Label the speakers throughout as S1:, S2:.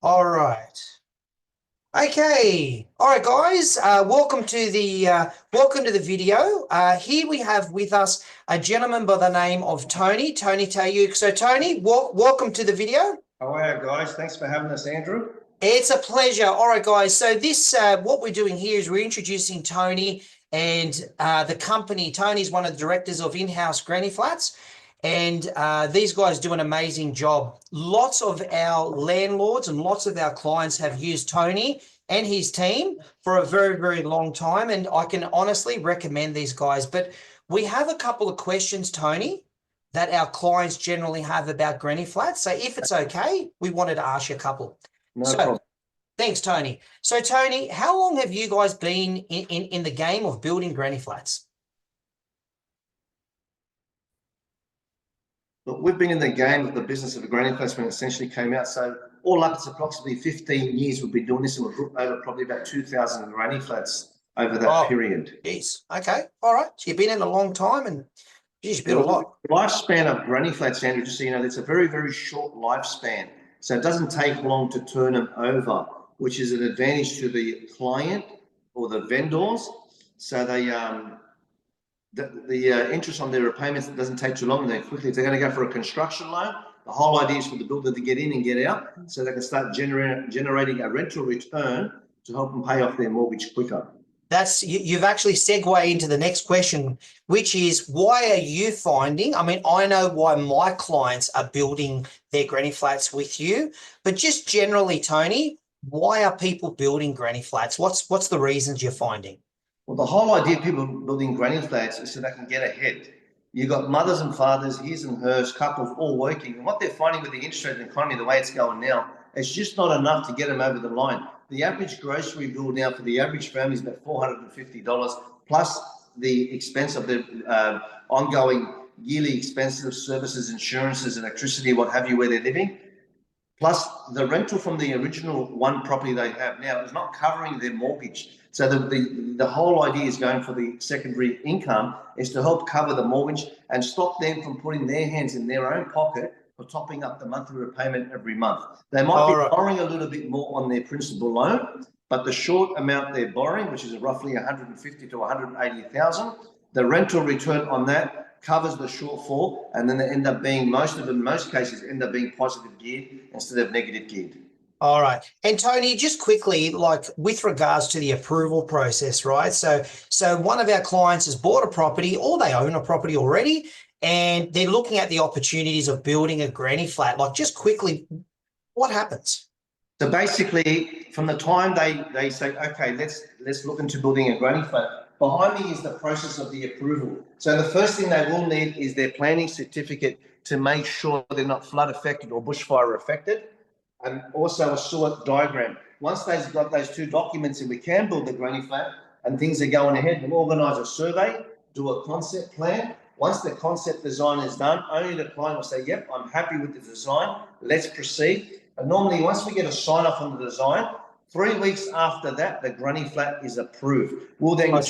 S1: All right. Okay. All right, guys. Welcome to the video. Here we have with us a gentleman by the name of Tony. Tony Tayuk. So, Tony, welcome to the video.
S2: How are you guys? Thanks for having us, Andrew.
S1: It's a pleasure. All right, guys. So this, what we're doing here is we're introducing Tony and the company. Tony's one of the directors of Inhouse Granny Flats. And these guys do an amazing job. Lots of our landlords and lots of our clients have used Tony and his team for a very, very long time. And I can honestly recommend these guys. But we have a couple of questions, Tony, that our clients generally have about Granny Flats. So if it's okay, we wanted to ask you a couple.
S2: No problem.
S1: Thanks, Tony. So, Tony, how long have you guys been in the game of building Granny Flats?
S2: Look, we've been in the game of the business of the granny flats when it essentially came out. So all up, it's approximately 15 years we've been doing this, and we've booked over probably about 2,000 granny flats over that period.
S1: Geez. Okay. All right. So you've been in a long time and geez, you built a lot.
S2: The lifespan of granny flats, Andrew, just so you know, it's a very, very short lifespan. So it doesn't take long to turn them over, which is an advantage to the client or the vendors. So they the interest on their repayments doesn't take too long, and they quickly, if they're going to go for a construction loan, the whole idea is for the builder to get in and get out so they can start generating a rental return to help them pay off their mortgage quicker.
S1: You've actually segued into the next question, which is why are you finding, I mean, I know why my clients are building their granny flats with you, but just generally, Tony, why are people building granny flats? What's the reasons you're finding?
S2: Well, the whole idea of people building granny flats is so they can get ahead. You've got mothers and fathers, his and hers, couples all working. And what they're finding with the interest rate and economy, the way it's going now, it's just not enough to get them over the line. The average grocery bill now for the average family is about $450, plus the expense of the ongoing yearly expenses of services, insurances, electricity, what have you, where they're living. Plus the rental from the original one property they have now is not covering their mortgage. So the whole idea is going for the secondary income is to help cover the mortgage and stop them from putting their hands in their own pocket for topping up the monthly repayment every month. They might be borrowing a little bit more on their principal loan, but the short amount they're borrowing, which is roughly 150 to 180,000, the rental return on that covers the shortfall, and then they end up being, most of them, in most cases, end up being positive geared instead of negative geared.
S1: All right. And Tony, just quickly, like with regards to the approval process, right? So one of our clients has bought a property or they own a property already, and they're looking at the opportunities of building a granny flat. Like just quickly, what happens?
S2: So basically, from the time they say, okay, let's look into building a granny flat, behind me is the process of the approval. So the first thing they will need is their planning certificate to make sure they're not flood affected or bushfire affected, and also a sewer diagram. Once they've got those two documents and we can build the granny flat and things are going ahead, we'll organise a survey, do a concept plan. Once the concept design is done, only the client will say, yep, I'm happy with the design, let's proceed. And normally once we get a sign off on the design, 3 weeks after that, the granny flat is approved. We'll then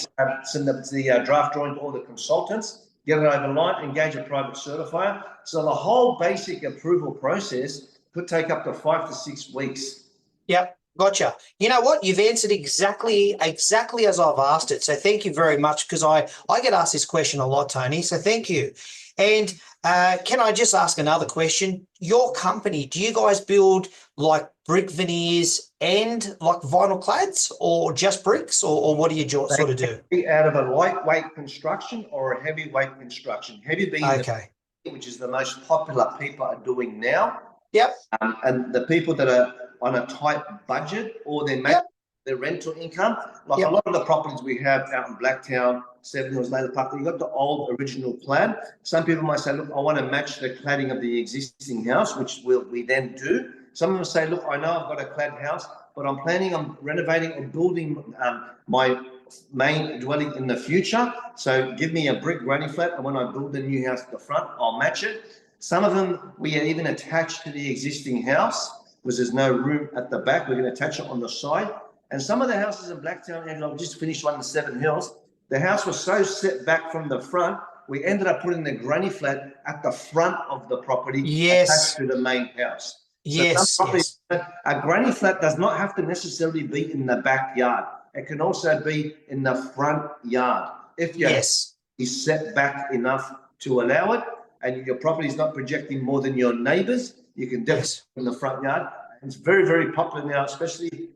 S2: send the draft drawing to all the consultants, get it over the line, engage a private certifier. So the whole basic approval process could take up to 5 to 6 weeks.
S1: Yep, gotcha. You know what? You've answered exactly as I've asked it. So thank you very much, because I get asked this question a lot, Tony. So thank you. And can I just ask another question? Your company, do you guys build like brick veneers and like vinyl clads, or just bricks, or what do you sort of do?
S2: Out of a lightweight construction or a heavyweight construction. Heavy being which is the most popular people are doing now.
S1: Yep.
S2: And the people that are on a tight budget, or they're making their rental income, like a lot of the properties we have out in Blacktown, Seven Hills, Later Park, you've got the old original clad. Some people might say, look, I want to match the cladding of the existing house, which we then do. Some of them say, look, I know I've got a clad house, but I'm planning on renovating or building my main dwelling in the future. So give me a brick granny flat, and when I build the new house at the front, I'll match it. Some of them we are even attached to the existing house because there's no room at the back. We're going to attach it on the side. And some of the houses in Blacktown, and I've just finished one in Seven Hills, the house was so set back from the front, we ended up putting the granny flat at the front of the property attached to the main house. So some
S1: Yes,
S2: properties,
S1: yes,
S2: a granny flat does not have to necessarily be in the backyard. It can also be in the front yard. If your house
S1: yes,
S2: is set back enough to allow it, and your property is not projecting more than your neighbours, you can definitely
S1: yes.
S2: in the front yard. It's very, very popular now, especially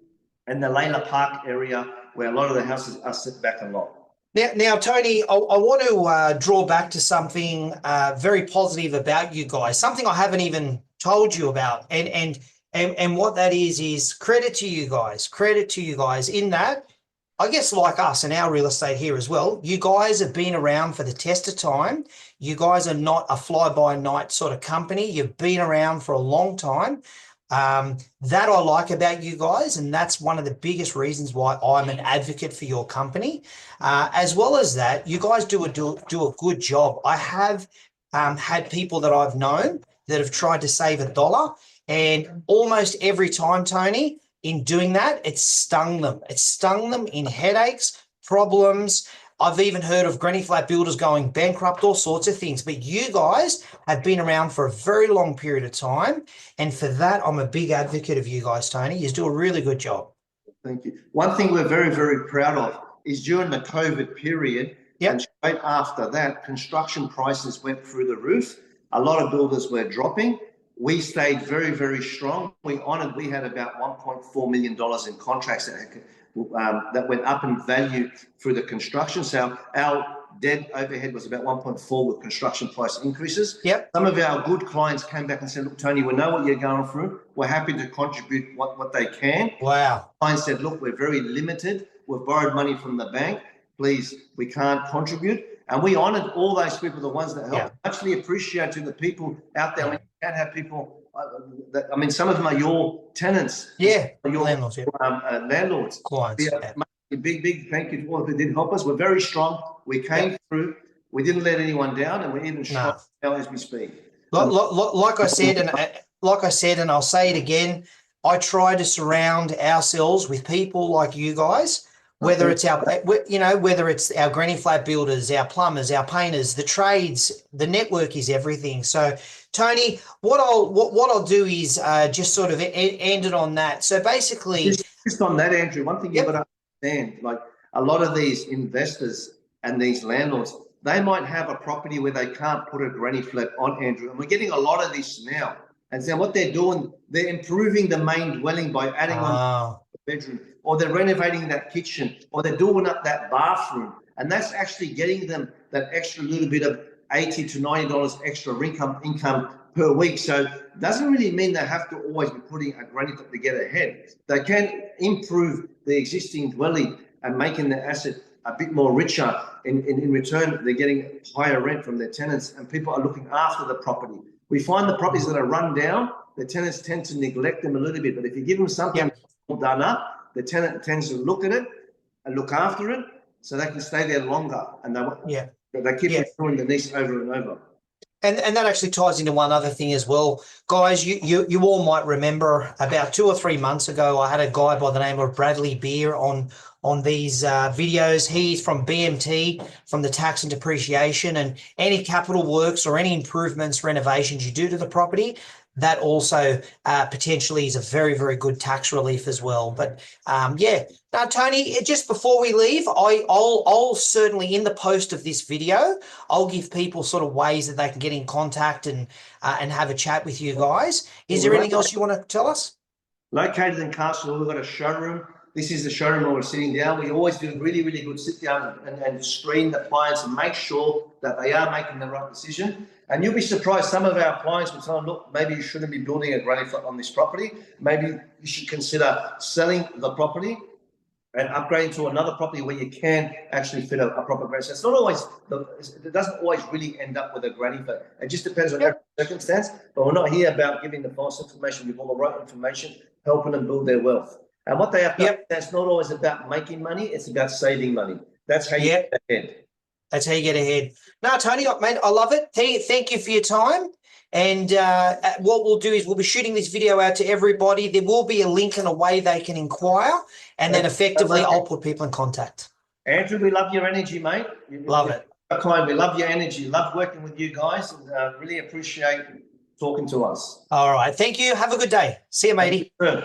S2: in the Layla Park area, where a lot of the houses are set back a lot.
S1: Now, Tony, I want to draw back to something very positive about you guys, something I haven't even told you about, and what that is credit to you guys. Credit to you guys in that, I guess, like us and our real estate here as well, you guys have been around for the test of time. You guys are not a fly-by-night sort of company. You've been around for a long time. That I like about you guys, and that's one of the biggest reasons why I'm an advocate for your company. As well as that, you guys do a good job. I have had people that I've known that have tried to save $1, and almost every time, Tony, in doing that, it stung them. It stung them in headaches, problems. I've even heard of granny flat builders going bankrupt, all sorts of things. But you guys have been around for a very long period of time. And for that, I'm a big advocate of you guys, Tony. You do a really good job.
S2: Thank you. One thing we're very, very proud of is during the COVID period,
S1: Yep.
S2: and straight after that, construction prices went through the roof. A lot of builders were dropping. We stayed very, very strong. We had about $1.4 million in contracts that went up in value through the construction. So our dead overhead was about 1.4 with construction price increases.
S1: Yep.
S2: Some of our good clients came back and said, look, Tony, we know what you're going through. We're happy to contribute what they can.
S1: Wow.
S2: Clients said, look, we're very limited. We've borrowed money from the bank. Please, we can't contribute. And we honoured all those people, the ones that helped.
S1: Yeah.
S2: Actually appreciate to the people out there. I mean, you can't have people, some of them are your tenants.
S1: Yeah.
S2: Your
S1: Landlords. Yeah.
S2: landlords.
S1: Clients.
S2: Yeah. Big thank you to all who did help us. We're very strong. We came through. We didn't let anyone down, and we're even strong now as we speak.
S1: Like I said, and I'll say it again, I try to surround ourselves with people like you guys. Whether it's whether it's our granny flat builders, our plumbers, our painters, the trades, the network is everything. So, Tony, what I'll do is just sort of end it on that. So basically,
S2: just on that, Andrew, one thing you've got to understand, like a lot of these investors and these landlords, they might have a property where they can't put a granny flat on, Andrew, and we're getting a lot of this now. And so what they're doing, they're improving the main dwelling by adding on the bedroom, or they're renovating that kitchen, or they're doing up that bathroom, and that's actually getting them that extra little bit of $80 to $90 extra income per week. So it doesn't really mean they have to always be putting a granny flat to get ahead. They can improve the existing dwelling and making the asset a bit more richer. In return, they're getting higher rent from their tenants, and people are looking after the property. We find the properties that are run down, the tenants tend to neglect them a little bit, but if you give them something done up, the tenant tends to look at it and look after it, so they can stay there longer, and they keep doing the niche over and over.
S1: And that actually ties into one other thing as well. Guys, you all might remember about 2 or 3 months ago, I had a guy by the name of Bradley Beer on these videos. He's from BMT, from the tax and depreciation, and any capital works or any improvements, renovations you do to the property, that also potentially is a very, very good tax relief as well. But now, Tony, just before we leave, I'll certainly, in the post of this video, I'll give people sort of ways that they can get in contact and have a chat with you guys. Is there anything else you want to tell us?
S2: Located in Castle, we've got a showroom. This is the showroom where we're sitting down. We always do really, really good sit down and screen the clients and make sure that they are making the right decision. And you'll be surprised, some of our clients will tell them, look, maybe you shouldn't be building a granny flat on this property. Maybe you should consider selling the property and upgrading to another property where you can actually fit a proper granny. So it's not always, it doesn't always really end up with a granny flat. It just depends on every circumstance, but we're not here about giving the false information. We want the right information, helping them build their wealth. And what they have to understand, it's not always about making money, it's about saving money. That's how you get ahead.
S1: That's how you get ahead. No, Tony, mate, I love it. Thank you for your time. And what we'll do is we'll be shooting this video out to everybody. There will be a link and a way they can inquire, and then effectively I'll put people in contact.
S2: Andrew, we love your energy, mate.
S1: Love it.
S2: We love your energy. Love working with you guys, and really appreciate talking to us.
S1: All right. Thank you. Have a good day. See you, matey.
S2: Sure.